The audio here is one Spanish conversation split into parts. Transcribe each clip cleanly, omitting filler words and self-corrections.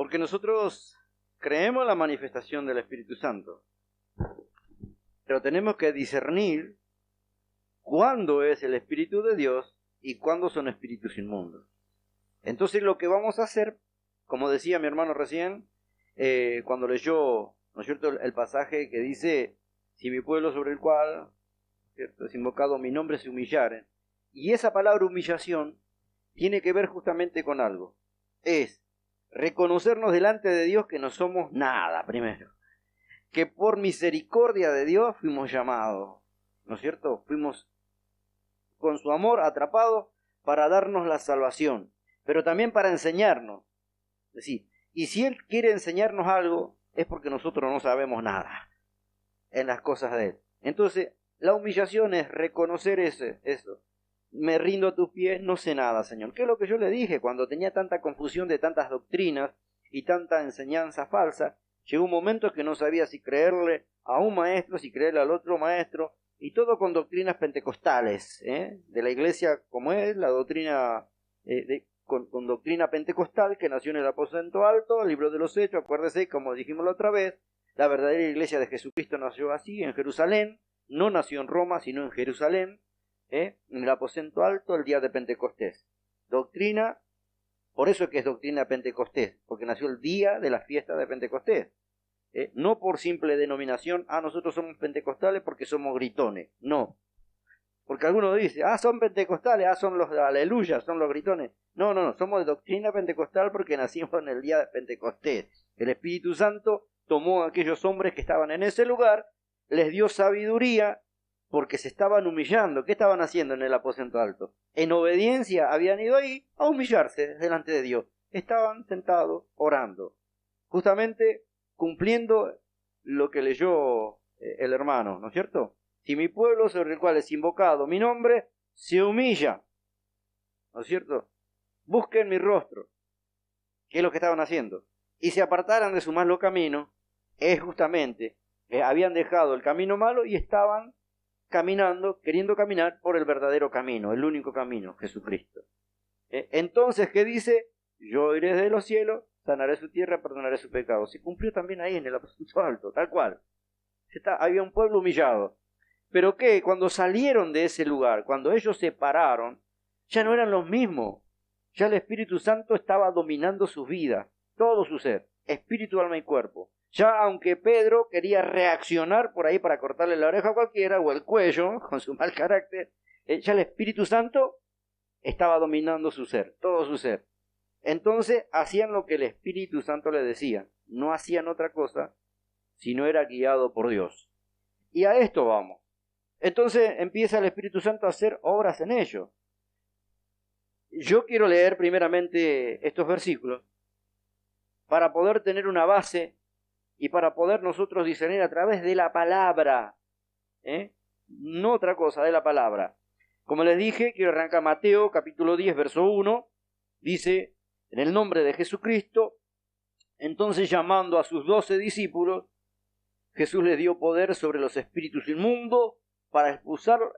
Porque nosotros creemos en la manifestación del Espíritu Santo, pero tenemos que discernir cuándo es el Espíritu de Dios y cuándo son espíritus inmundos. Entonces lo que vamos a hacer, como decía mi hermano recién, cuando leyó, ¿no es cierto?, el pasaje que dice, si mi pueblo sobre el cual, ¿cierto?, es invocado mi nombre se humillare, y esa palabra humillación tiene que ver justamente con algo, es reconocernos delante de Dios que no somos nada primero, que por misericordia de Dios fuimos llamados, ¿no es cierto?, fuimos con su amor atrapados para darnos la salvación, pero también para enseñarnos. Es decir, y si Él quiere enseñarnos algo, es porque nosotros no sabemos nada en las cosas de Él. Entonces, la humillación es reconocer eso. Me rindo a tus pies, no sé nada, Señor. ¿Qué es lo que yo le dije cuando tenía tanta confusión de tantas doctrinas y tanta enseñanza falsa? Llegó un momento que no sabía si creerle a un maestro, si creerle al otro maestro, y todo con doctrinas pentecostales, de la iglesia como es, la doctrina con doctrina pentecostal que nació en el aposento alto, el libro de los Hechos. Acuérdese, como dijimos la otra vez, la verdadera iglesia de Jesucristo nació así, en Jerusalén, no nació en Roma, sino en Jerusalén, en el aposento alto, el día de Pentecostés. Doctrina, por eso es que es doctrina Pentecostés, porque nació el día de la fiesta de Pentecostés. No por simple denominación, nosotros somos pentecostales porque somos gritones, no. Porque algunos dicen, son pentecostales, son los aleluyas, son los gritones. No, somos de doctrina pentecostal porque nacimos en el día de Pentecostés. El Espíritu Santo tomó a aquellos hombres que estaban en ese lugar, les dio sabiduría porque se estaban humillando. ¿Qué estaban haciendo en el aposento alto? En obediencia habían ido ahí a humillarse delante de Dios. Estaban sentados orando. Justamente cumpliendo lo que leyó el hermano, ¿no es cierto? Si mi pueblo sobre el cual es invocado mi nombre se humilla, ¿no es cierto?, busquen mi rostro, que es lo que estaban haciendo, y se apartaran de su malo camino, es justamente que habían dejado el camino malo y estaban caminando, queriendo caminar por el verdadero camino, el único camino, Jesucristo. Entonces, ¿qué dice? Yo iré desde los cielos, sanaré su tierra, perdonaré su pecado. Se cumplió también ahí en el aposento alto, tal cual. Había un pueblo humillado. Pero que cuando salieron de ese lugar, cuando ellos se pararon, ya no eran los mismos. Ya el Espíritu Santo estaba dominando sus vidas, todo su ser, espíritu, alma y cuerpo. Ya aunque Pedro quería reaccionar por ahí para cortarle la oreja a cualquiera o el cuello con su mal carácter, ya el Espíritu Santo estaba dominando su ser, todo su ser. Entonces hacían lo que el Espíritu Santo les decía, no hacían otra cosa si no era guiado por Dios. Y a esto vamos. Entonces empieza el Espíritu Santo a hacer obras en ellos. Yo quiero leer primeramente estos versículos para poder tener una base y para poder nosotros discernir a través de la palabra, no otra cosa, de la palabra. Como les dije, quiero arrancar Mateo capítulo 10, verso 1, dice, en el nombre de Jesucristo, entonces llamando a sus 12 discípulos, Jesús les dio poder sobre los espíritus inmundos para expulsarlos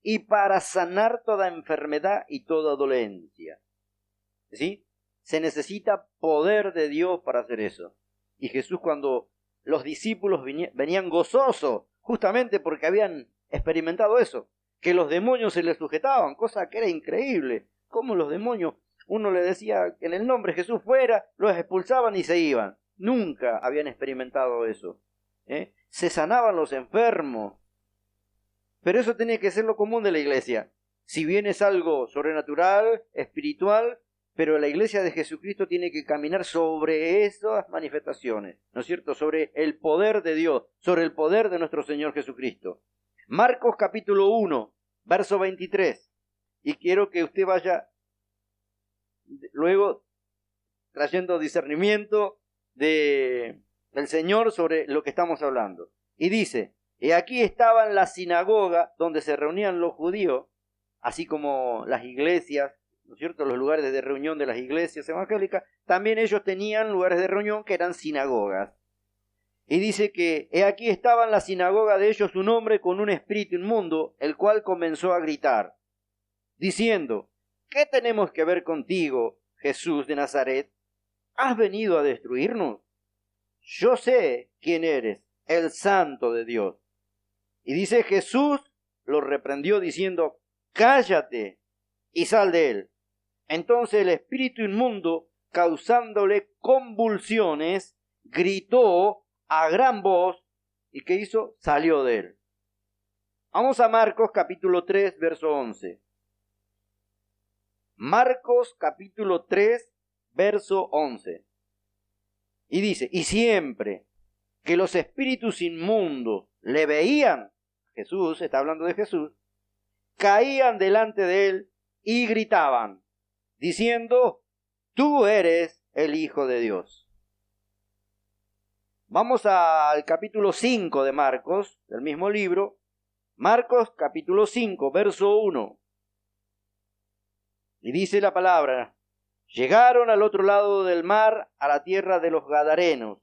y para sanar toda enfermedad y toda dolencia. ¿Sí? Se necesita poder de Dios para hacer eso. Y Jesús, cuando los discípulos venían gozosos, justamente porque habían experimentado eso, que los demonios se les sujetaban, cosa que era increíble. Como los demonios, uno le decía en el nombre de Jesús fuera, los expulsaban y se iban. Nunca habían experimentado eso. Se sanaban los enfermos. Pero eso tenía que ser lo común de la iglesia. Si bien es algo sobrenatural, espiritual, pero la iglesia de Jesucristo tiene que caminar sobre esas manifestaciones, ¿no es cierto? Sobre el poder de Dios, sobre el poder de nuestro Señor Jesucristo. Marcos capítulo 1, verso 23. Y quiero que usted vaya luego trayendo discernimiento del Señor sobre lo que estamos hablando. Y dice, y aquí estaba en la sinagoga donde se reunían los judíos, así como las iglesias, ¿no es cierto?, los lugares de reunión de las iglesias evangélicas, también ellos tenían lugares de reunión que eran sinagogas. Y dice que aquí estaba en la sinagoga de ellos un hombre con un espíritu inmundo, el cual comenzó a gritar, diciendo, ¿qué tenemos que ver contigo, Jesús de Nazaret, ¿has venido a destruirnos? Yo sé quién eres, el Santo de Dios. Y dice, Jesús lo reprendió diciendo, cállate y sal de él. Entonces el espíritu inmundo, causándole convulsiones, gritó a gran voz, ¿y qué hizo? Salió de él. Vamos a Marcos capítulo 3, verso 11. Marcos capítulo 3, verso 11. Y dice, y siempre que los espíritus inmundos le veían, Jesús, está hablando de Jesús, caían delante de él y gritaban, diciendo, tú eres el Hijo de Dios. Vamos al capítulo 5 de Marcos, del mismo libro. Marcos capítulo 5, verso 1. Y dice la palabra, llegaron al otro lado del mar, a la tierra de los Gadarenos.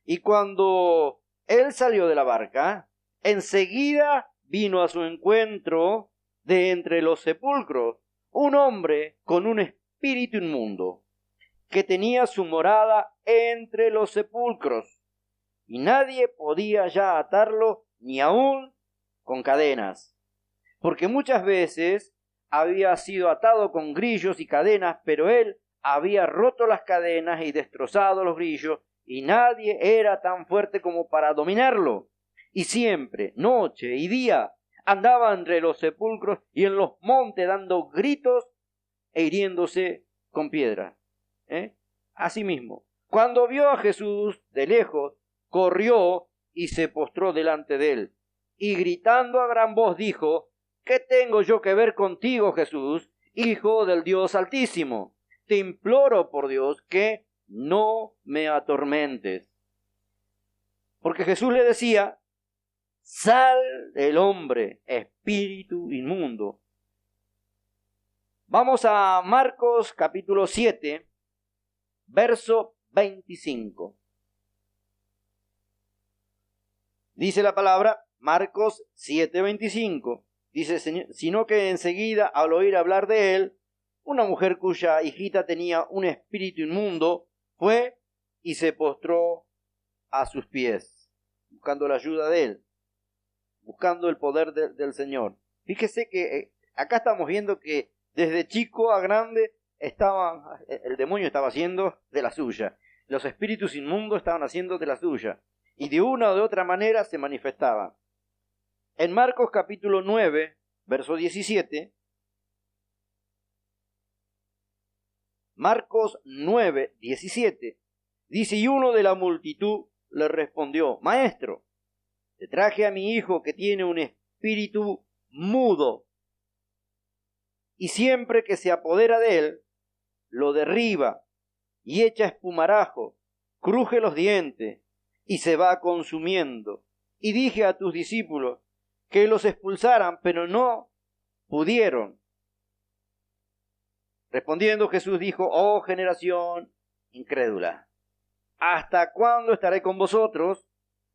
Y cuando él salió de la barca, enseguida vino a su encuentro de entre los sepulcros un hombre con un espíritu inmundo, que tenía su morada entre los sepulcros, y nadie podía ya atarlo ni aún con cadenas, porque muchas veces había sido atado con grillos y cadenas, pero él había roto las cadenas y destrozado los grillos, y nadie era tan fuerte como para dominarlo. Y siempre, noche y día, andaba entre los sepulcros y en los montes dando gritos e hiriéndose con piedras. Asimismo, cuando vio a Jesús de lejos, corrió y se postró delante de él, y gritando a gran voz dijo, ¿qué tengo yo que ver contigo, Jesús, Hijo del Dios Altísimo? Te imploro por Dios que no me atormentes. Porque Jesús le decía, sal del hombre, espíritu inmundo. Vamos a Marcos capítulo 7, verso 25. Dice la palabra, Marcos 7, 25. Dice, sino que enseguida, al oír hablar de él, una mujer cuya hijita tenía un espíritu inmundo, fue y se postró a sus pies, buscando la ayuda de él, buscando el poder del Señor. Fíjese que acá estamos viendo que desde chico a grande el demonio estaba haciendo de la suya. Los espíritus inmundos estaban haciendo de la suya. Y de una o de otra manera se manifestaban. En Marcos capítulo 9, verso 17, Marcos 9, 17, dice, y uno de la multitud le respondió, Maestro, te traje a mi hijo que tiene un espíritu mudo, y siempre que se apodera de él, lo derriba y echa espumarajo, cruje los dientes y se va consumiendo. Y dije a tus discípulos que los expulsaran, pero no pudieron. Respondiendo Jesús dijo, oh generación incrédula, ¿hasta cuándo estaré con vosotros?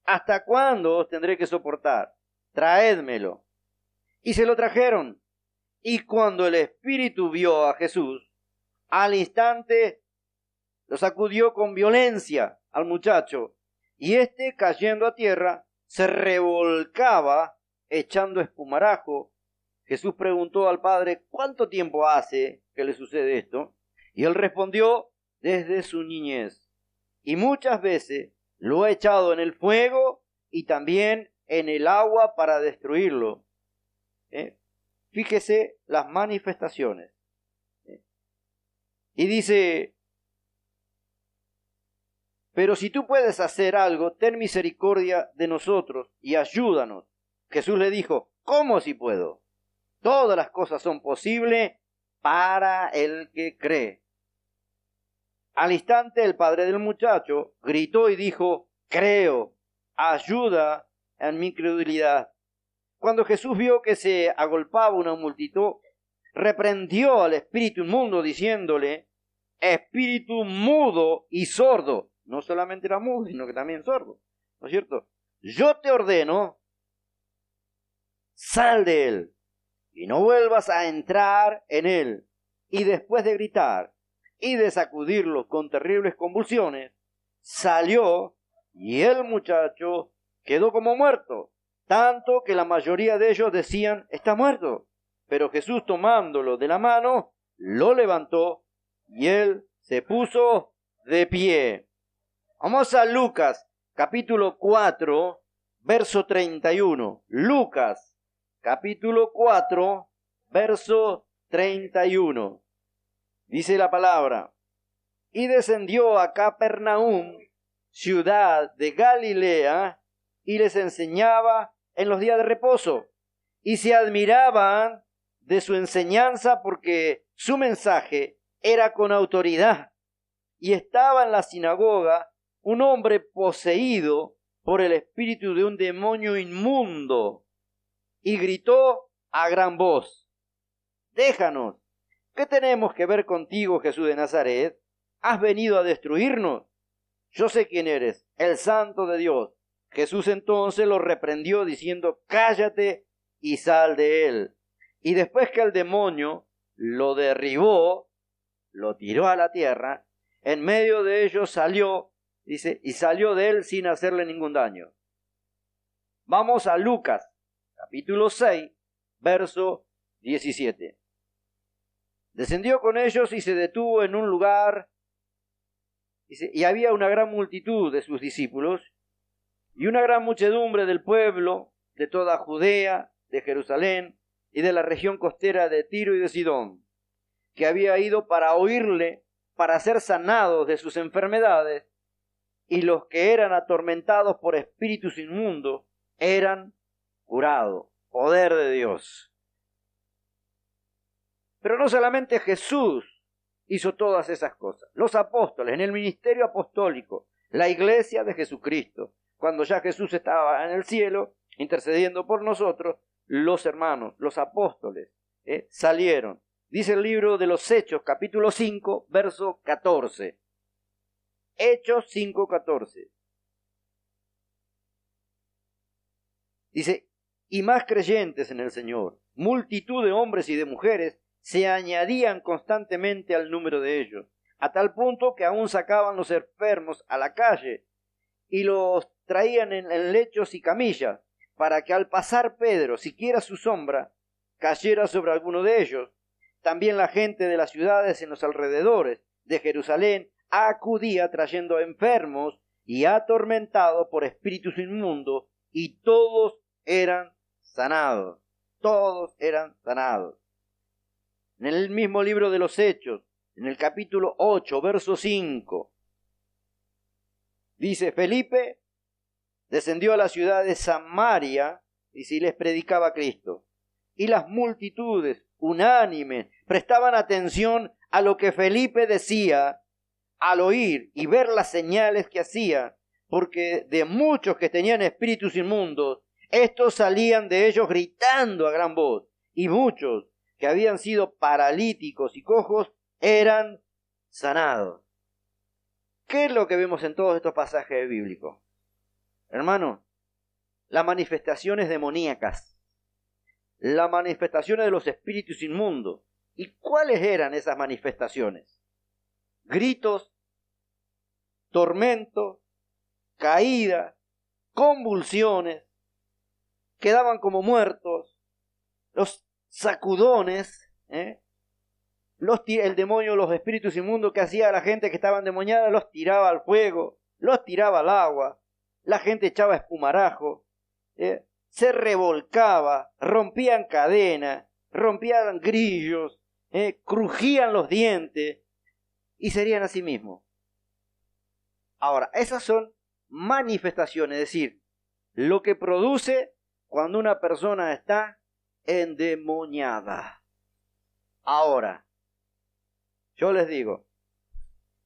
¿Hasta cuándo os tendré que soportar? Traédmelo. Y se lo trajeron. Y cuando el espíritu vio a Jesús, al instante lo sacudió con violencia al muchacho, y éste, cayendo a tierra, se revolcaba echando espumarajo. Jesús preguntó al padre, ¿cuánto tiempo hace que le sucede esto? Y él respondió, desde su niñez. Y muchas veces lo ha echado en el fuego y también en el agua para destruirlo. Fíjese las manifestaciones. Y dice, pero si tú puedes hacer algo, ten misericordia de nosotros y ayúdanos. Jesús le dijo, ¿cómo si puedo? Todas las cosas son posibles para el que cree. Al instante el padre del muchacho gritó y dijo, creo, ayuda en mi incredulidad. Cuando Jesús vio que se agolpaba una multitud, reprendió al espíritu inmundo diciéndole, espíritu mudo y sordo. No solamente era mudo, sino que también sordo. ¿No es cierto? Yo te ordeno, sal de él y no vuelvas a entrar en él. Y después de gritar y de sacudirlos con terribles convulsiones, salió y el muchacho quedó como muerto, tanto que la mayoría de ellos decían, está muerto. Pero Jesús, tomándolo de la mano, lo levantó y él se puso de pie. Vamos a Lucas, capítulo 4, verso 31. Lucas, capítulo 4, verso 31. Dice la palabra, y descendió a Capernaum, ciudad de Galilea, y les enseñaba en los días de reposo. Y se admiraban de su enseñanza porque su mensaje era con autoridad. Y estaba en la sinagoga un hombre poseído por el espíritu de un demonio inmundo, y gritó a gran voz, déjanos, ¿qué tenemos que ver contigo, Jesús de Nazaret? ¿Has venido a destruirnos? Yo sé quién eres, el Santo de Dios. Jesús entonces lo reprendió diciendo, cállate y sal de él. Y después que el demonio lo derribó, lo tiró a la tierra, en medio de ellos salió, dice, y salió de él sin hacerle ningún daño. Vamos a Lucas, capítulo 6, verso 17. Descendió con ellos y se detuvo en un lugar, dice, y había una gran multitud de sus discípulos, y una gran muchedumbre del pueblo, de toda Judea, de Jerusalén, y de la región costera de Tiro y de Sidón, que había ido para oírle, para ser sanados de sus enfermedades, y los que eran atormentados por espíritus inmundos eran curados. Poder de Dios. Pero no solamente Jesús hizo todas esas cosas. Los apóstoles, en el ministerio apostólico, la iglesia de Jesucristo, cuando ya Jesús estaba en el cielo, intercediendo por nosotros, los hermanos, los apóstoles, salieron. Dice el libro de los Hechos, capítulo 5, verso 14. Hechos 5, 14. Dice, y más creyentes en el Señor, multitud de hombres y de mujeres, se añadían constantemente al número de ellos, a tal punto que aún sacaban los enfermos a la calle y los traían en lechos y camillas, para que al pasar Pedro, siquiera su sombra, cayera sobre alguno de ellos. También la gente de las ciudades en los alrededores de Jerusalén acudía trayendo enfermos y atormentados por espíritus inmundos, y todos eran sanados. Todos eran sanados. En el mismo libro de los Hechos, en el capítulo 8, verso 5, dice, Felipe descendió a la ciudad de Samaria y si les predicaba a Cristo. Y las multitudes, unánimes, prestaban atención a lo que Felipe decía al oír y ver las señales que hacía, porque de muchos que tenían espíritus inmundos, estos salían de ellos gritando a gran voz, y muchos que habían sido paralíticos y cojos eran sanados. ¿Qué es lo que vemos en todos estos pasajes bíblicos? Hermano, las manifestaciones demoníacas, las manifestaciones de los espíritus inmundos. ¿Y cuáles eran esas manifestaciones? Gritos, tormentos, caídas, convulsiones, quedaban como muertos, los sacudones, el demonio, los espíritus inmundos que hacía a la gente que estaba endemoniada, los tiraba al fuego, los tiraba al agua, la gente echaba espumarajo, se revolcaba, rompían cadenas, rompían grillos, crujían los dientes y serían así mismo. Ahora, esas son manifestaciones, es decir, lo que produce cuando una persona está endemoniada. Ahora, yo les digo,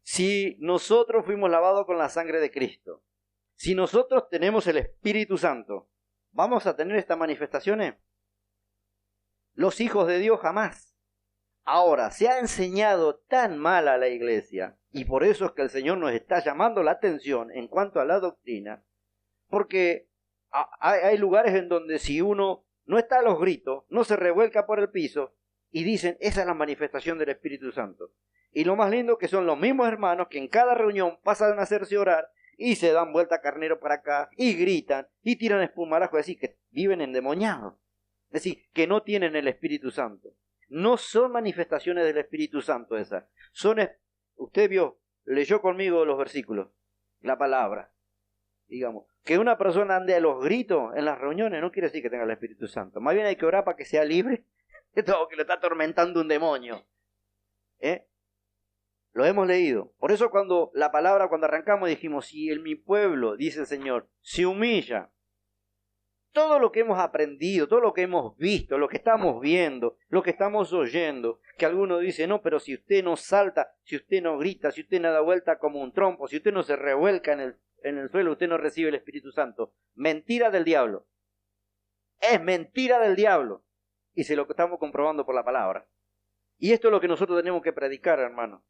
si nosotros fuimos lavados con la sangre de Cristo, si nosotros tenemos el Espíritu Santo, ¿vamos a tener estas manifestaciones? Los hijos de Dios jamás. Ahora, se ha enseñado tan mal a la iglesia, y por eso es que el Señor nos está llamando la atención en cuanto a la doctrina, porque hay lugares en donde si uno no está a los gritos, no se revuelca por el piso, y dicen, esa es la manifestación del Espíritu Santo. Y lo más lindo que son los mismos hermanos que en cada reunión pasan a hacerse orar y se dan vuelta carnero para acá y gritan y tiran espumarajo, es decir, que viven endemoniados. Es decir, que no tienen el Espíritu Santo. No son manifestaciones del Espíritu Santo esas. Usted leyó conmigo los versículos, la palabra. Digamos, que una persona ande a los gritos en las reuniones no quiere decir que tenga el Espíritu Santo. Más bien hay que orar para que sea libre de todo que lo está atormentando un demonio. Lo hemos leído. Por eso cuando arrancamos dijimos, si mi pueblo, dice el Señor, se humilla, todo lo que hemos aprendido, todo lo que hemos visto, lo que estamos viendo, lo que estamos oyendo, que alguno dice, no, pero si usted no salta, si usted no grita, si usted no da vuelta como un trompo, si usted no se revuelca en el suelo, usted no recibe el Espíritu Santo. Mentira del diablo. Es mentira del diablo. Y se lo estamos comprobando por la palabra. Y esto es lo que nosotros tenemos que predicar, hermano.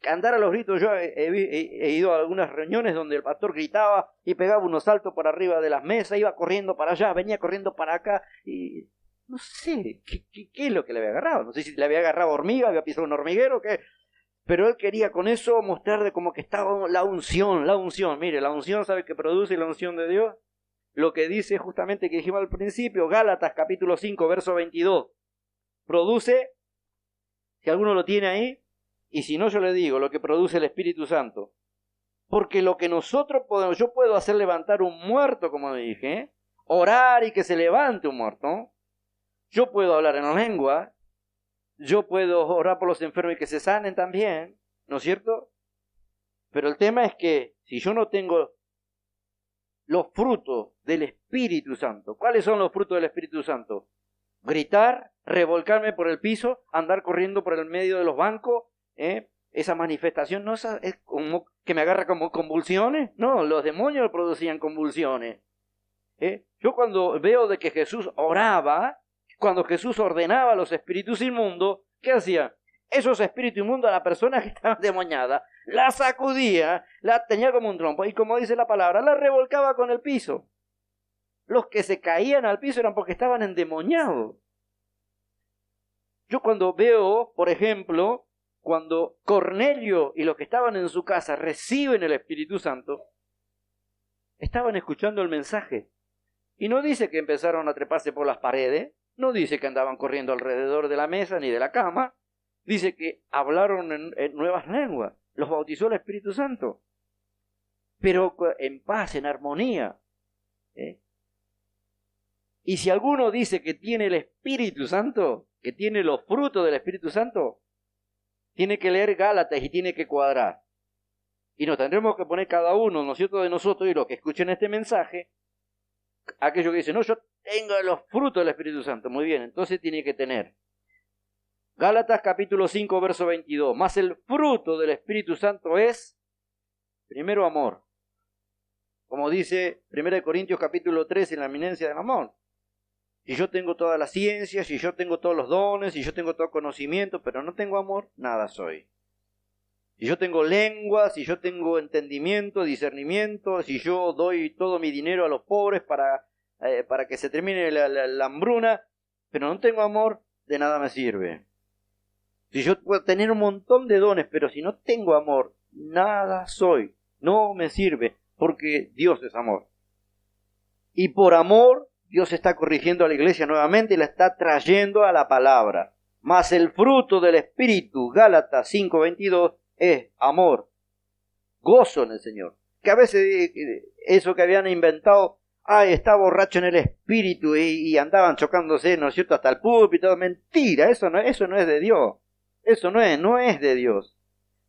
Andar a los gritos. Yo he ido a algunas reuniones donde el pastor gritaba y pegaba unos saltos por arriba de las mesas, iba corriendo para allá, venía corriendo para acá y no sé qué es lo que le había agarrado. No sé si le había agarrado hormiga, había pisado un hormiguero, qué. Pero él quería con eso mostrar de como que estaba la unción. Mire, la unción, ¿sabe qué produce la unción de Dios? Lo que dice justamente que dijimos al principio, Gálatas capítulo 5, verso 22. Produce, si alguno lo tiene ahí, y si no yo le digo, lo que produce el Espíritu Santo. Porque lo que nosotros podemos, yo puedo hacer levantar un muerto, como dije, orar y que se levante un muerto. Yo puedo hablar en la lengua. Yo puedo orar por los enfermos y que se sanen también, ¿no es cierto? Pero el tema es que si yo no tengo los frutos del Espíritu Santo, ¿cuáles son los frutos del Espíritu Santo? Gritar, revolcarme por el piso, andar corriendo por el medio de los bancos, esa manifestación no es como que me agarra como convulsiones. No, los demonios producían convulsiones. Yo cuando veo de que Jesús oraba, cuando Jesús ordenaba a los espíritus inmundos, ¿qué hacía? Esos espíritus inmundos a la persona que estaba endemoniada, la sacudía, la tenía como un trompo y como dice la palabra, la revolcaba con el piso. Los que se caían al piso eran porque estaban endemoniados. Yo cuando veo, por ejemplo, cuando Cornelio y los que estaban en su casa reciben el Espíritu Santo, estaban escuchando el mensaje. Y no dice que empezaron a treparse por las paredes, no dice que andaban corriendo alrededor de la mesa ni de la cama, dice que hablaron en nuevas lenguas, los bautizó el Espíritu Santo, pero en paz, en armonía. Y si alguno dice que tiene el Espíritu Santo, que tiene los frutos del Espíritu Santo, tiene que leer Gálatas y tiene que cuadrar. Y nos tendremos que poner cada uno, ¿no es cierto?, de nosotros y los que escuchen este mensaje, aquellos que dicen, no, yo tengo los frutos del Espíritu Santo. Muy bien, entonces tiene que tener. Gálatas capítulo 5, verso 22. Más el fruto del Espíritu Santo es, primero, amor. Como dice 1 Corintios capítulo 3 en la eminencia del amor. Si yo tengo toda la ciencia, si yo tengo todos los dones, si yo tengo todo conocimiento, pero no tengo amor, nada soy. Si yo tengo lengua, si yo tengo entendimiento, discernimiento, si yo doy todo mi dinero a los pobres para que se termine la hambruna, pero no tengo amor, de nada me sirve. Si yo puedo tener un montón de dones, pero si no tengo amor, nada soy, no me sirve, porque Dios es amor. Y por amor, Dios está corrigiendo a la iglesia nuevamente y la está trayendo a la palabra. Mas el fruto del Espíritu, Gálatas 5:22, es amor, gozo en el Señor. Que a veces eso que habían inventado, está borracho en el espíritu y andaban chocándose, ¿no es cierto?, hasta el púlpito. Mentira, eso no es de Dios. Eso no es de Dios.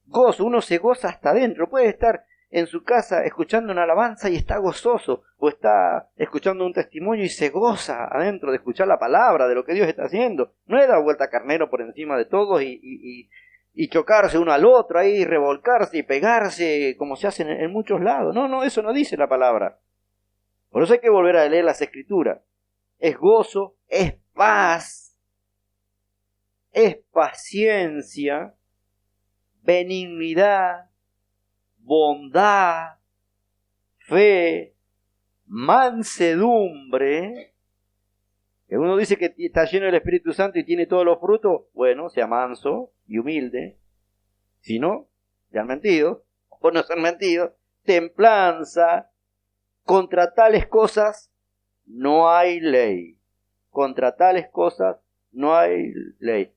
Gozo, uno se goza hasta adentro. Puede estar en su casa escuchando una alabanza y está gozoso, o está escuchando un testimonio y se goza adentro de escuchar la palabra, de lo que Dios está haciendo. No es dar vuelta carnero por encima de todos y chocarse uno al otro, ahí revolcarse y pegarse como se hace en muchos lados. No, eso no dice la palabra. Por eso hay que volver a leer las Escrituras. Es gozo, es paz, es paciencia, benignidad, bondad, fe, mansedumbre. Que uno dice que está lleno del Espíritu Santo y tiene todos los frutos, bueno, sea manso y humilde. Si no, ya han mentido, o no se han mentido. Templanza, contra tales cosas no hay ley. Contra tales cosas no hay ley.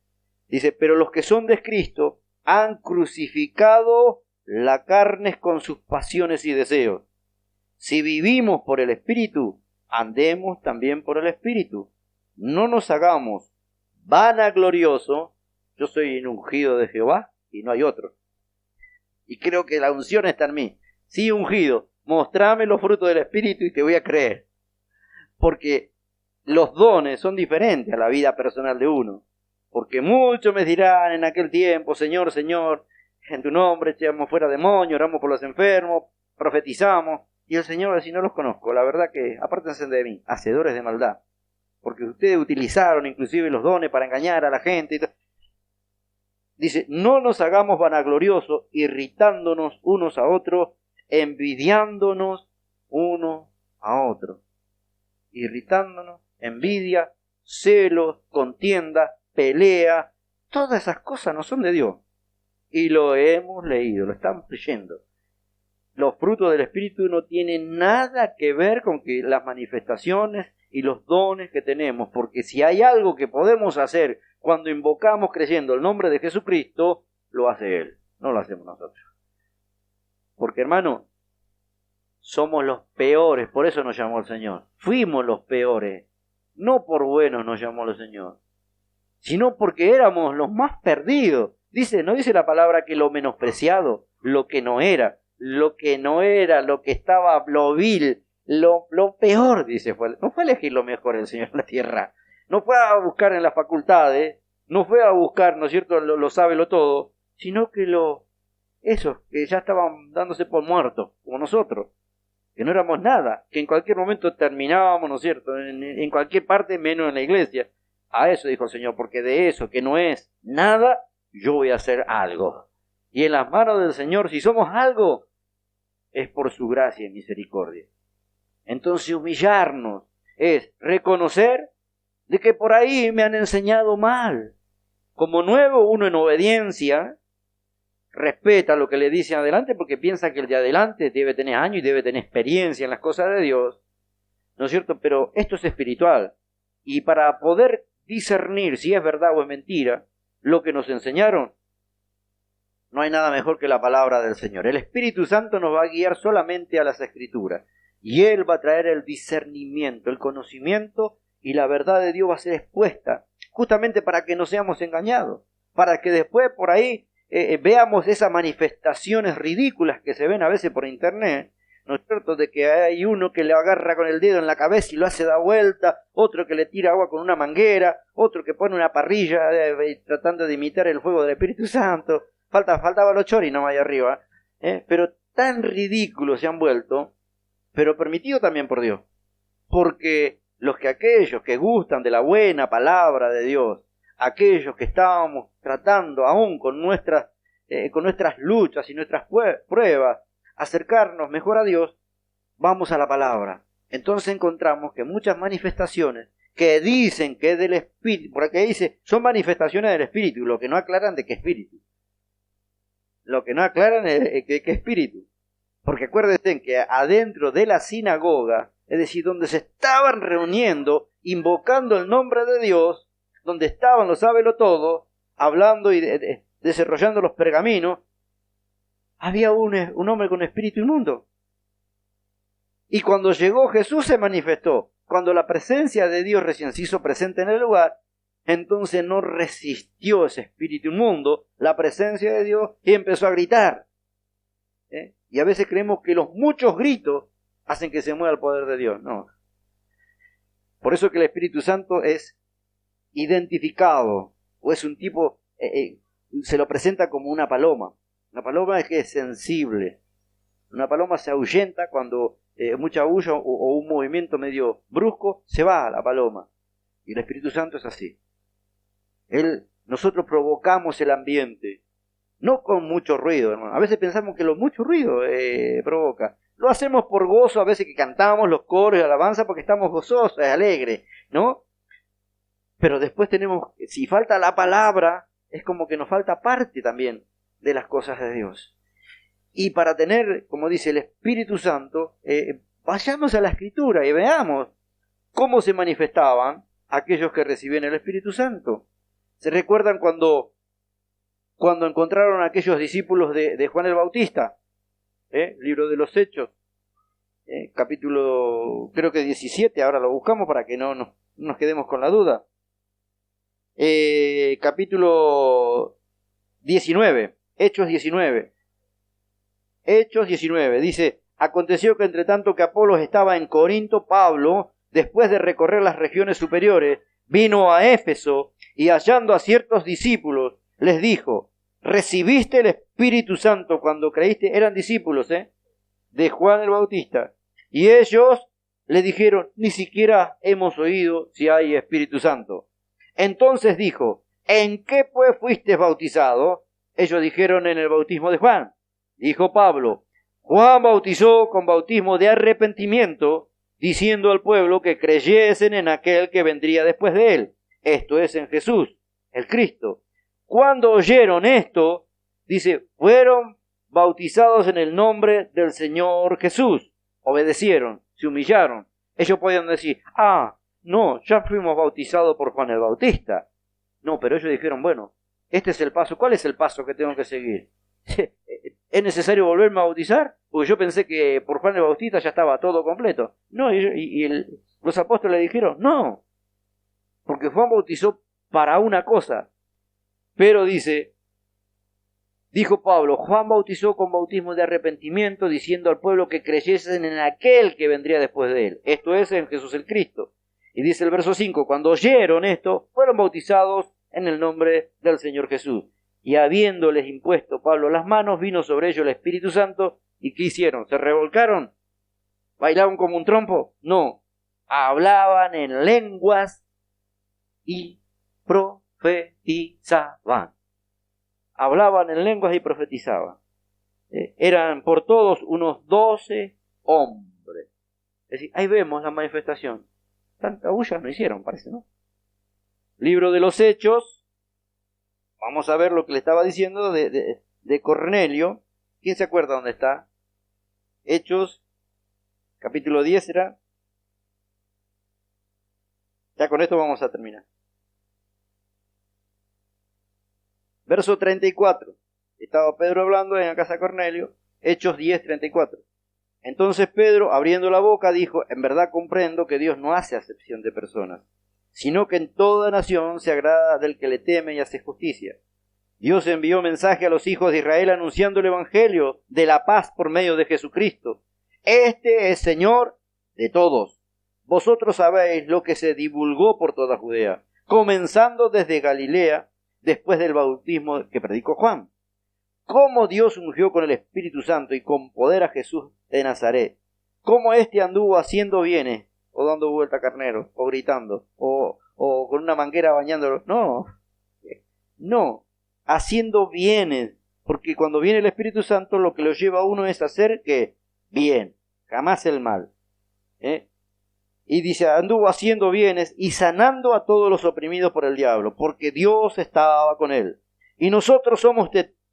Dice, pero los que son de Cristo han crucificado la carne con sus pasiones y deseos. Si vivimos por el Espíritu, andemos también por el Espíritu. No nos hagamos vanaglorioso. Yo soy un ungido de Jehová y no hay otro. Y creo que la unción está en mí. Sí, ungido, mostrame los frutos del Espíritu y te voy a creer. Porque los dones son diferentes a la vida personal de uno. Porque muchos me dirán en aquel tiempo, Señor, Señor, en tu nombre echamos fuera demonios, oramos por los enfermos, profetizamos. Y el Señor va a decir, no los conozco, la verdad que apártense de mí, hacedores de maldad. Porque ustedes utilizaron inclusive los dones para engañar a la gente. Dice, no nos hagamos vanagloriosos, irritándonos unos a otros, envidiándonos uno a otro. Irritándonos, envidia, celos, contienda, pelea, todas esas cosas no son de Dios. Y lo hemos leído, lo estamos leyendo. Los frutos del Espíritu no tienen nada que ver con que las manifestaciones y los dones que tenemos, porque si hay algo que podemos hacer cuando invocamos creyendo el nombre de Jesucristo, lo hace Él, no lo hacemos nosotros. Porque, hermano, somos los peores, por eso nos llamó el Señor. Fuimos los peores, no por buenos nos llamó el Señor, sino porque éramos los más perdidos. No dice la palabra que lo menospreciado, lo que no era, lo que estaba, lo vil, lo peor, dice. No fue a elegir lo mejor el Señor en la tierra, no fue a buscar en las facultades, no fue a buscar, ¿no es cierto?, lo sábelo todo, sino que esos que ya estaban dándose por muertos, como nosotros, que no éramos nada, que en cualquier momento terminábamos, ¿no es cierto?, en cualquier parte menos en la iglesia. A eso dijo el Señor, porque de eso que no es nada, yo voy a hacer algo. Y en las manos del Señor, si somos algo, es por su gracia y misericordia. Entonces humillarnos es reconocer de que por ahí me han enseñado mal. Como nuevo, uno en obediencia respeta lo que le dicen adelante porque piensa que el de adelante debe tener años y debe tener experiencia en las cosas de Dios, ¿no es cierto? Pero esto es espiritual. Y para poder discernir si es verdad o es mentira lo que nos enseñaron, no hay nada mejor que la palabra del Señor. El Espíritu Santo nos va a guiar solamente a las Escrituras. Y Él va a traer el discernimiento, el conocimiento, y la verdad de Dios va a ser expuesta, justamente para que no seamos engañados, para que después por ahí veamos esas manifestaciones ridículas que se ven a veces por internet, ¿no es cierto?, de que hay uno que le agarra con el dedo en la cabeza y lo hace dar vuelta, otro que le tira agua con una manguera, otro que pone una parrilla tratando de imitar el fuego del Espíritu Santo. Faltaba los choris nomás ahí arriba, pero tan ridículos se han vuelto, pero permitido también por Dios, porque aquellos que gustan de la buena palabra de Dios, aquellos que estábamos tratando aún con nuestras luchas y nuestras pruebas, acercarnos mejor a Dios, vamos a la palabra. Entonces encontramos que muchas manifestaciones que dicen que es del Espíritu, por aquí dice, son manifestaciones del Espíritu, lo que no aclaran de qué Espíritu. Lo que no aclaran es de qué Espíritu. Porque acuérdense que adentro de la sinagoga, es decir, donde se estaban reuniendo, invocando el nombre de Dios, donde estaban los sábelo-todo, hablando y desarrollando los pergaminos, había un hombre con espíritu inmundo. Y cuando llegó Jesús se manifestó. Cuando la presencia de Dios recién se hizo presente en el lugar, entonces no resistió ese espíritu inmundo, la presencia de Dios, y empezó a gritar. Y a veces creemos que los muchos gritos hacen que se mueva el poder de Dios. No. Por eso que el Espíritu Santo es identificado, o es un tipo, se lo presenta como una paloma. Una paloma es que es sensible. Una paloma se ahuyenta cuando mucha bulla o un movimiento medio brusco, se va a la paloma. Y el Espíritu Santo es así. Nosotros provocamos el ambiente, no con mucho ruido, hermano. A veces pensamos que lo mucho ruido provoca. Lo hacemos por gozo, a veces que cantamos los coros de alabanza porque estamos gozosos, alegres, ¿no? Pero después si falta la palabra, es como que nos falta parte también de las cosas de Dios. Y para tener, como dice el Espíritu Santo, vayamos a la Escritura y veamos cómo se manifestaban aquellos que recibían el Espíritu Santo. ¿Se recuerdan cuando encontraron a aquellos discípulos de Juan el Bautista? Libro de los Hechos, capítulo creo que 17, ahora lo buscamos para que no nos quedemos con la duda. Capítulo 19, Hechos 19. Hechos 19, dice: aconteció que entre tanto que Apolos estaba en Corinto, Pablo, después de recorrer las regiones superiores, vino a Éfeso y hallando a ciertos discípulos, les dijo: ¿recibiste el Espíritu Santo cuando creíste? Eran discípulos, de Juan el Bautista. Y ellos le dijeron: ni siquiera hemos oído si hay Espíritu Santo. Entonces dijo: ¿en qué pues fuiste bautizado? Ellos dijeron: en el bautismo de Juan. Dijo Pablo: Juan bautizó con bautismo de arrepentimiento, diciendo al pueblo que creyesen en aquel que vendría después de él, esto es, en Jesús, el Cristo. Cuando oyeron esto, dice, fueron bautizados en el nombre del Señor Jesús. Obedecieron, se humillaron. Ellos podían decir: no, ya fuimos bautizados por Juan el Bautista. No, pero ellos dijeron: bueno, este es el paso. ¿Cuál es el paso que tengo que seguir? ¿Es necesario volverme a bautizar? Porque yo pensé que por Juan el Bautista ya estaba todo completo. No, los apóstoles dijeron: no, porque Juan bautizó para una cosa. Pero dijo Pablo: Juan bautizó con bautismo de arrepentimiento, diciendo al pueblo que creyesen en aquel que vendría después de él, esto es, en Jesús el Cristo. Y dice el verso 5, cuando oyeron esto, fueron bautizados en el nombre del Señor Jesús. Y habiéndoles impuesto Pablo las manos, vino sobre ellos el Espíritu Santo. ¿Y qué hicieron? ¿Se revolcaron? ¿Bailaban como un trompo? No. Hablaban en lenguas y profetizaban. Hablaban en lenguas y profetizaban. Eran por todos unos 12 hombres. Es decir, ahí vemos la manifestación. Tanta bulla no hicieron, parece, ¿no? Libro de los Hechos. Vamos a ver lo que le estaba diciendo de Cornelio. ¿Quién se acuerda dónde está? Hechos, capítulo 10 era. Ya con esto vamos a terminar. Verso 34. Estaba Pedro hablando en la casa de Cornelio. Hechos 10, 34. Entonces Pedro, abriendo la boca, dijo: en verdad comprendo que Dios no hace acepción de personas, sino que en toda nación se agrada del que le teme y hace justicia. Dios envió mensaje a los hijos de Israel anunciando el evangelio de la paz por medio de Jesucristo. Este es Señor de todos. Vosotros sabéis lo que se divulgó por toda Judea, comenzando desde Galilea, después del bautismo que predicó Juan. Cómo Dios ungió con el Espíritu Santo y con poder a Jesús de Nazaret. Cómo éste anduvo haciendo bienes, o dando vuelta a carneros, o gritando, o con una manguera bañándolo. No, haciendo bienes, porque cuando viene el Espíritu Santo lo que lo lleva a uno es hacer ¿qué? Bien, jamás el mal. Y dice, anduvo haciendo bienes y sanando a todos los oprimidos por el diablo, porque Dios estaba con él. Y nosotros somos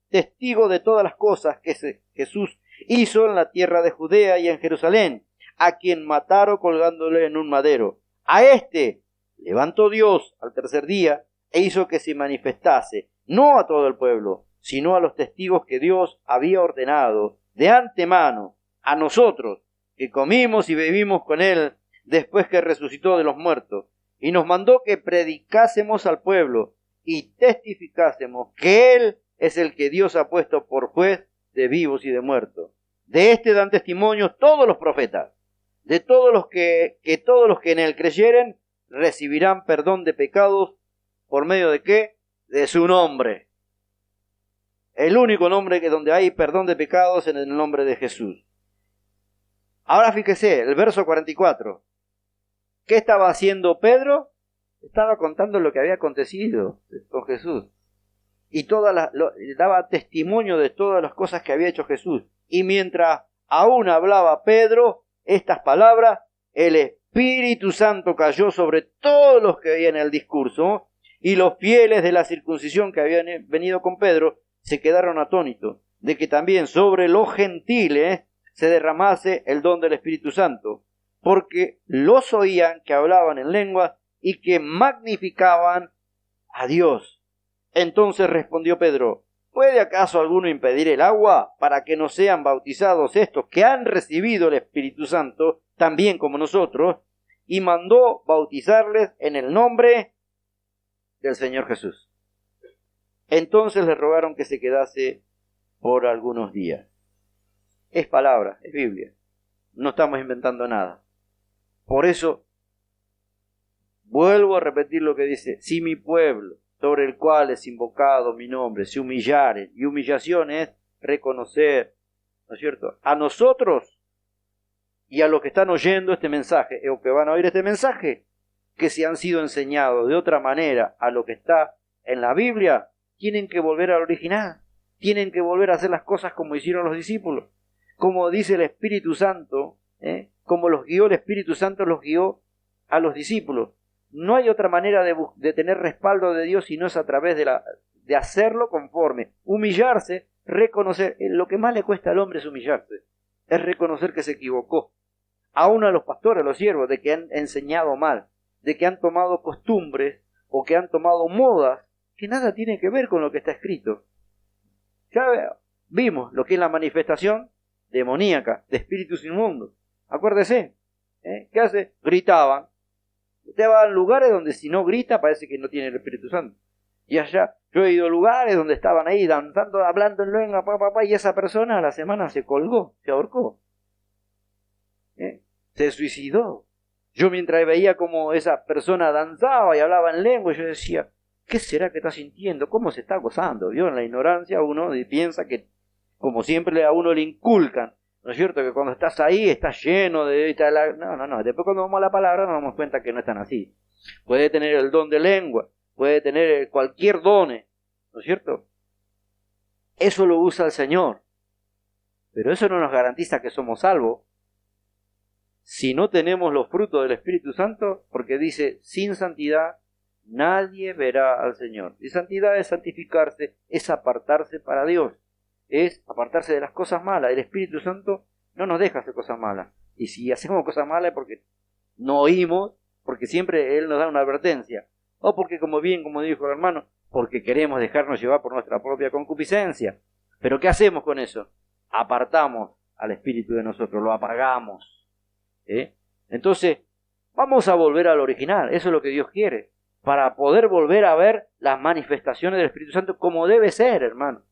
testigos de todas las cosas que Jesús hizo en la tierra de Judea y en Jerusalén, a quien mataron colgándole en un madero. A este levantó Dios al tercer día e hizo que se manifestase, no a todo el pueblo, sino a los testigos que Dios había ordenado de antemano, a nosotros, que comimos y bebimos con él después que resucitó de los muertos, y nos mandó que predicásemos al pueblo y testificásemos que él es el que Dios ha puesto por juez de vivos y de muertos. De este dan testimonio todos los profetas. De todos los que todos los que en él creyeren recibirán perdón de pecados. ¿Por medio de qué? De su nombre. El único nombre que donde hay perdón de pecados en el nombre de Jesús. Ahora fíjese, el verso 44. ¿Qué estaba haciendo Pedro? Estaba contando lo que había acontecido con Jesús. Y daba testimonio de todas las cosas que había hecho Jesús. Y mientras aún hablaba Pedro estas palabras, el Espíritu Santo cayó sobre todos los que oían el discurso, y los fieles de la circuncisión que habían venido con Pedro se quedaron atónitos de que también sobre los gentiles se derramase el don del Espíritu Santo, porque los oían que hablaban en lenguas y que magnificaban a Dios. Entonces respondió Pedro: ¿puede acaso alguno impedir el agua para que no sean bautizados estos que han recibido el Espíritu Santo, también como nosotros? Y mandó bautizarles en el nombre del Señor Jesús. Entonces le rogaron que se quedase por algunos días. Es palabra, es Biblia. No estamos inventando nada. Por eso, vuelvo a repetir lo que dice: si mi pueblo, sobre el cual es invocado mi nombre, se humillare, y humillación es reconocer, ¿no es cierto?, a nosotros y a los que están oyendo este mensaje, o que van a oír este mensaje, que si han sido enseñados de otra manera a lo que está en la Biblia, tienen que volver al original, tienen que volver a hacer las cosas como hicieron los discípulos, como dice el Espíritu Santo, como los guió el Espíritu Santo, los guió a los discípulos. No hay otra manera de tener respaldo de Dios si no es a través de hacerlo conforme, humillarse, reconocer. Lo que más le cuesta al hombre es humillarse, es reconocer que se equivocó. Aún a los pastores, a los siervos, de que han enseñado mal, de que han tomado costumbres o que han tomado modas que nada tienen que ver con lo que está escrito. Ya vimos lo que es la manifestación demoníaca de espíritus inmundos. Acuérdese, ¿qué hace? Gritaban. Usted va a lugares donde si no grita parece que no tiene el Espíritu Santo. Y allá, yo he ido a lugares donde estaban ahí danzando, hablando en lengua, y esa persona a la semana se colgó, se ahorcó, se suicidó. Yo mientras veía como esa persona danzaba y hablaba en lengua, yo decía: ¿qué será que está sintiendo? ¿Cómo se está gozando? Yo en la ignorancia uno piensa que, como siempre a uno le inculcan, ¿no es cierto?, que cuando estás ahí estás lleno de... No. Después cuando vamos a la palabra nos damos cuenta que no es tan así. Puede tener el don de lengua, puede tener cualquier don, ¿no es cierto? Eso lo usa el Señor. Pero eso no nos garantiza que somos salvos si no tenemos los frutos del Espíritu Santo, porque dice: sin santidad nadie verá al Señor. Y santidad es santificarse, es apartarse para Dios, es apartarse de las cosas malas. El Espíritu Santo no nos deja hacer cosas malas. Y si hacemos cosas malas es porque no oímos, porque siempre Él nos da una advertencia. O porque, como dijo el hermano, porque queremos dejarnos llevar por nuestra propia concupiscencia. Pero ¿qué hacemos con eso? Apartamos al Espíritu de nosotros, lo apagamos. Entonces, vamos a volver al original. Eso es lo que Dios quiere, para poder volver a ver las manifestaciones del Espíritu Santo como debe ser, hermano.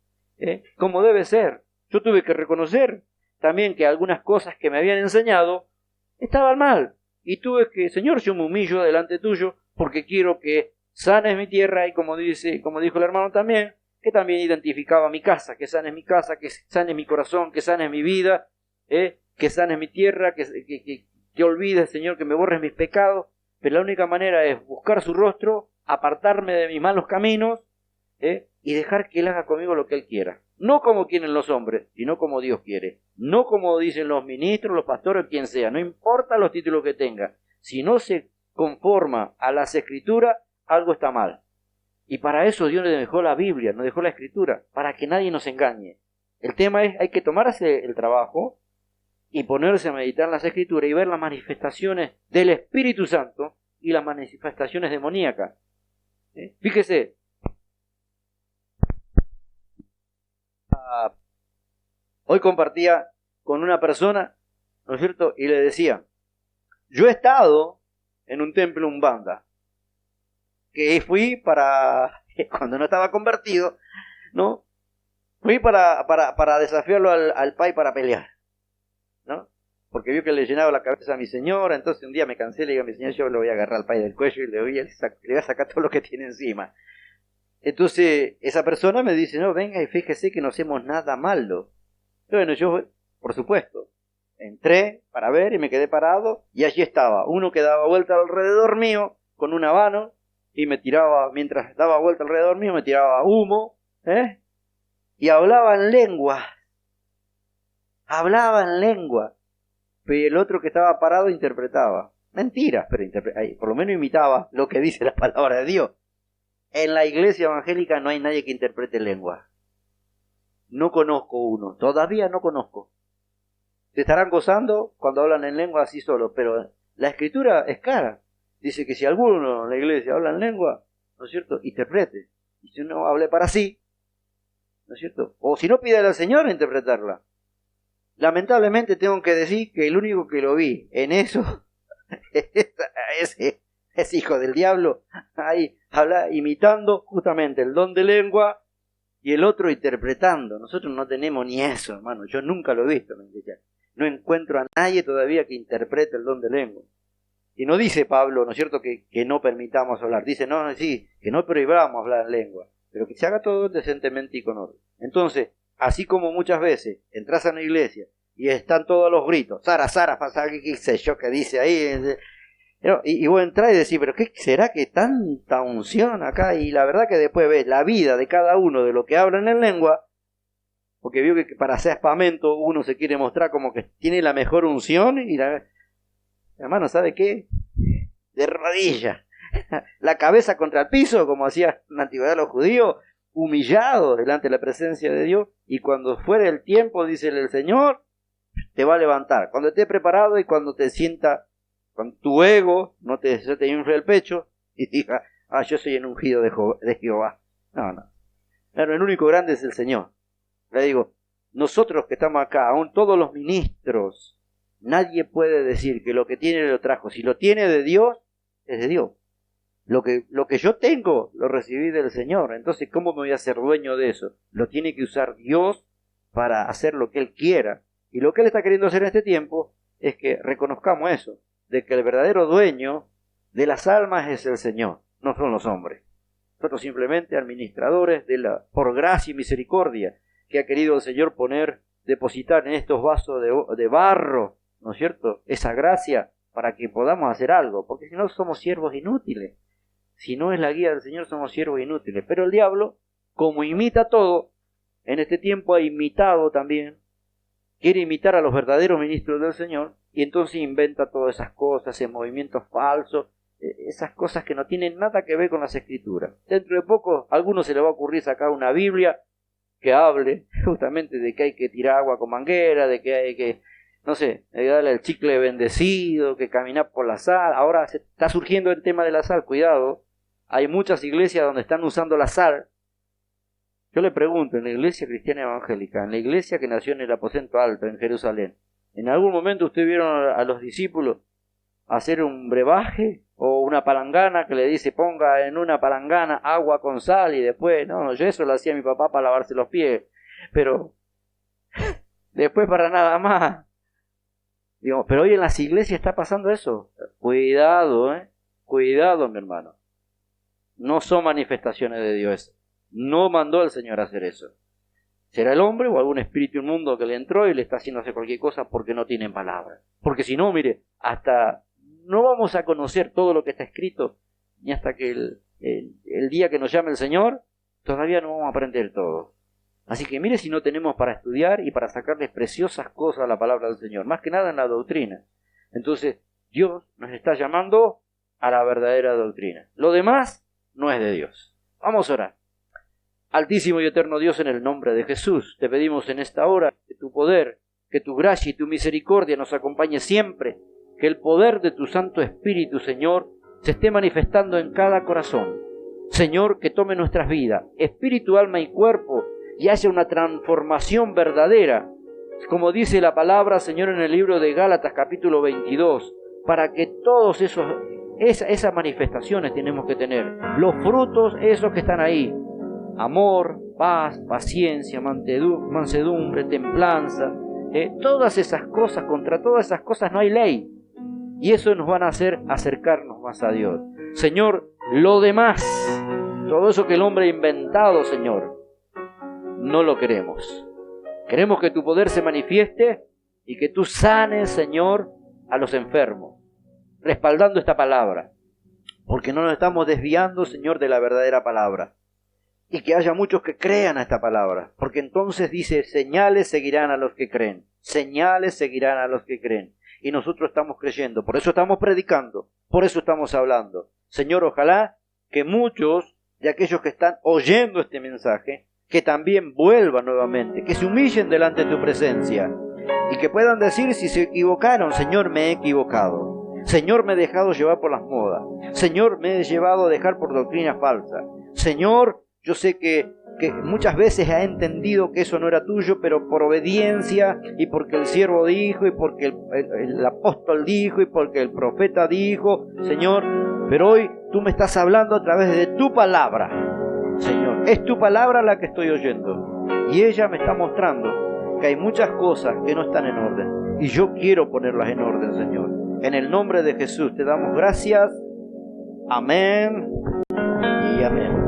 Como debe ser. Yo tuve que reconocer también que algunas cosas que me habían enseñado estaban mal. Y tuve que: Señor, yo me humillo delante tuyo porque quiero que sanes mi tierra. Y como dijo el hermano también, que también identificaba mi casa, que sanes mi casa, que sanes mi corazón, que sanes mi vida, que sanes mi tierra, que olvides, Señor, que me borres mis pecados. Pero la única manera es buscar su rostro, apartarme de mis malos caminos, y dejar que Él haga conmigo lo que Él quiera. No como quieren los hombres, sino como Dios quiere. No como dicen los ministros, los pastores, quien sea. No importa los títulos que tenga. Si no se conforma a las Escrituras, algo está mal. Y para eso Dios nos dejó la Biblia, nos dejó la Escritura, para que nadie nos engañe. El tema es: hay que tomarse el trabajo y ponerse a meditar las Escrituras y ver las manifestaciones del Espíritu Santo y las manifestaciones demoníacas. Fíjese, hoy compartía con una persona, ¿no es cierto?, y le decía: yo he estado en un templo Umbanda, que fui cuando no estaba convertido, ¿no? Fui para desafiarlo al pai para pelear, ¿no? Porque vio que le llenaba la cabeza a mi señora. Entonces un día me cansé y le digo a mi señor: yo le voy a agarrar al pai del cuello y le voy a sacar todo lo que tiene encima. Entonces esa persona me dice: no, venga y fíjese que no hacemos nada malo. Bueno, yo, por supuesto, entré para ver y me quedé parado, y allí estaba uno que daba vuelta alrededor mío con un habano y me tiraba, mientras daba vuelta alrededor mío, me tiraba humo, y hablaba en lengua, pero el otro que estaba parado interpretaba. Mentiras, pero por lo menos imitaba lo que dice la palabra de Dios. En la iglesia evangélica no hay nadie que interprete lengua. no conozco uno, todavía no conozco. Se estarán gozando cuando hablan en lengua así solo, pero la escritura es clara. Dice que si alguno en la iglesia habla en lengua, ¿no es cierto?, interprete. Y si uno hable para sí, ¿no es cierto? O si no, pídale al Señor interpretarla. Lamentablemente tengo que decir que el único que lo vi en eso es hijo del diablo. Ahí habla imitando justamente el don de lengua y el otro interpretando. Nosotros no tenemos ni eso, hermano. Yo nunca lo he visto en la iglesia. No encuentro a nadie todavía que interprete el don de lengua. Y no dice Pablo, ¿no es cierto?, que no permitamos hablar. Dice, no, sí, que no prohibamos hablar en lengua, pero que se haga todo decentemente y con orden. Entonces, así como muchas veces entras a una iglesia y están todos los gritos, Sara, Sara, qué sé yo que dice ahí, y vos entrás y decís, pero ¿qué será que tanta unción acá? Y la verdad que después ves la vida de cada uno de lo que hablan en lengua, porque vio que para ser espamento uno se quiere mostrar como que tiene la mejor unción y hermano, ¿sabe qué? De rodillas, la cabeza contra el piso, como hacían en la antigüedad los judíos, humillados delante de la presencia de Dios, y cuando fuere el tiempo, dice el Señor, te va a levantar. Cuando estés preparado y cuando te sienta con tu ego, se te infle el pecho y diga, yo soy el ungido de Jehová. No. Claro, el único grande es el Señor. Le digo, nosotros que estamos acá, aún todos los ministros, nadie puede decir que lo que tiene lo trajo. Si lo tiene de Dios, es de Dios. Lo que yo tengo, lo recibí del Señor. Entonces, ¿cómo me voy a hacer dueño de eso? Lo tiene que usar Dios para hacer lo que Él quiera. Y lo que Él está queriendo hacer en este tiempo es que reconozcamos eso, de que el verdadero dueño de las almas es el Señor, no son los hombres. Nosotros simplemente administradores por gracia y misericordia que ha querido el Señor depositar en estos vasos de barro, ¿no es cierto?, esa gracia para que podamos hacer algo, porque si no somos siervos inútiles. Si no es la guía del Señor, somos siervos inútiles. Pero el diablo, como imita todo, en este tiempo ha imitado también, quiere imitar a los verdaderos ministros del Señor, y entonces inventa todas esas cosas, en movimientos falsos, esas cosas que no tienen nada que ver con las Escrituras. Dentro de poco, a alguno se le va a ocurrir sacar una Biblia que hable justamente de que hay que tirar agua con manguera, de que hay que, no sé, darle el chicle bendecido, que caminar por la sal. Ahora se está surgiendo el tema de la sal, cuidado. Hay muchas iglesias donde están usando la sal. Yo le pregunto, en la iglesia cristiana evangélica, en la iglesia que nació en el aposento alto, en Jerusalén, ¿en algún momento ustedes vieron a los discípulos hacer un brebaje o una palangana que le dice ponga en una palangana agua con sal y después? No, yo eso lo hacía mi papá para lavarse los pies, pero después para nada más. Digo, pero hoy en las iglesias está pasando eso. Cuidado, cuidado, mi hermano. No son manifestaciones de Dios. No mandó el Señor a hacer eso. Será el hombre o algún espíritu inmundo que le entró y le está haciendo hacer cualquier cosa porque no tienen palabra. Porque si no, mire, hasta no vamos a conocer todo lo que está escrito, ni hasta que el día que nos llame el Señor, todavía no vamos a aprender todo. Así que mire si no tenemos para estudiar y para sacarles preciosas cosas a la palabra del Señor, más que nada en la doctrina. Entonces, Dios nos está llamando a la verdadera doctrina. Lo demás no es de Dios. Vamos a orar. Altísimo y eterno Dios, en el nombre de Jesús, te pedimos en esta hora que tu poder, que tu gracia y tu misericordia nos acompañe siempre, que el poder de tu Santo Espíritu, Señor, se esté manifestando en cada corazón. Señor, que tome nuestras vidas, espíritu, alma y cuerpo, y haya una transformación verdadera, como dice la palabra, Señor, en el libro de Gálatas capítulo 22, para que todos esas manifestaciones tenemos que tener, los frutos esos que están ahí, amor, paz, paciencia, mansedumbre, templanza, todas esas cosas, contra todas esas cosas no hay ley, y eso nos van a hacer acercarnos más a Dios. Señor, lo demás, todo eso que el hombre ha inventado, Señor, no lo queremos. Queremos que tu poder se manifieste y que tú sanes, Señor, a los enfermos, respaldando esta palabra, porque no nos estamos desviando, Señor, de la verdadera palabra. Y que haya muchos que crean a esta palabra, porque entonces dice, señales seguirán a los que creen, señales seguirán a los que creen. Y nosotros estamos creyendo, por eso estamos predicando, por eso estamos hablando. Señor, ojalá que muchos de aquellos que están oyendo este mensaje que también vuelvan nuevamente, que se humillen delante de tu presencia y que puedan decir si se equivocaron: Señor, me he equivocado. Señor, me he dejado llevar por las modas. Señor, me he llevado a dejar por doctrinas falsas. Señor, yo sé que muchas veces he entendido que eso no era tuyo, pero por obediencia y porque el siervo dijo y porque el apóstol dijo y porque el profeta dijo, Señor, pero hoy tú me estás hablando a través de tu palabra, Señor. Es tu palabra la que estoy oyendo y ella me está mostrando que hay muchas cosas que no están en orden y yo quiero ponerlas en orden, Señor. En el nombre de Jesús te damos gracias. Amén y amén.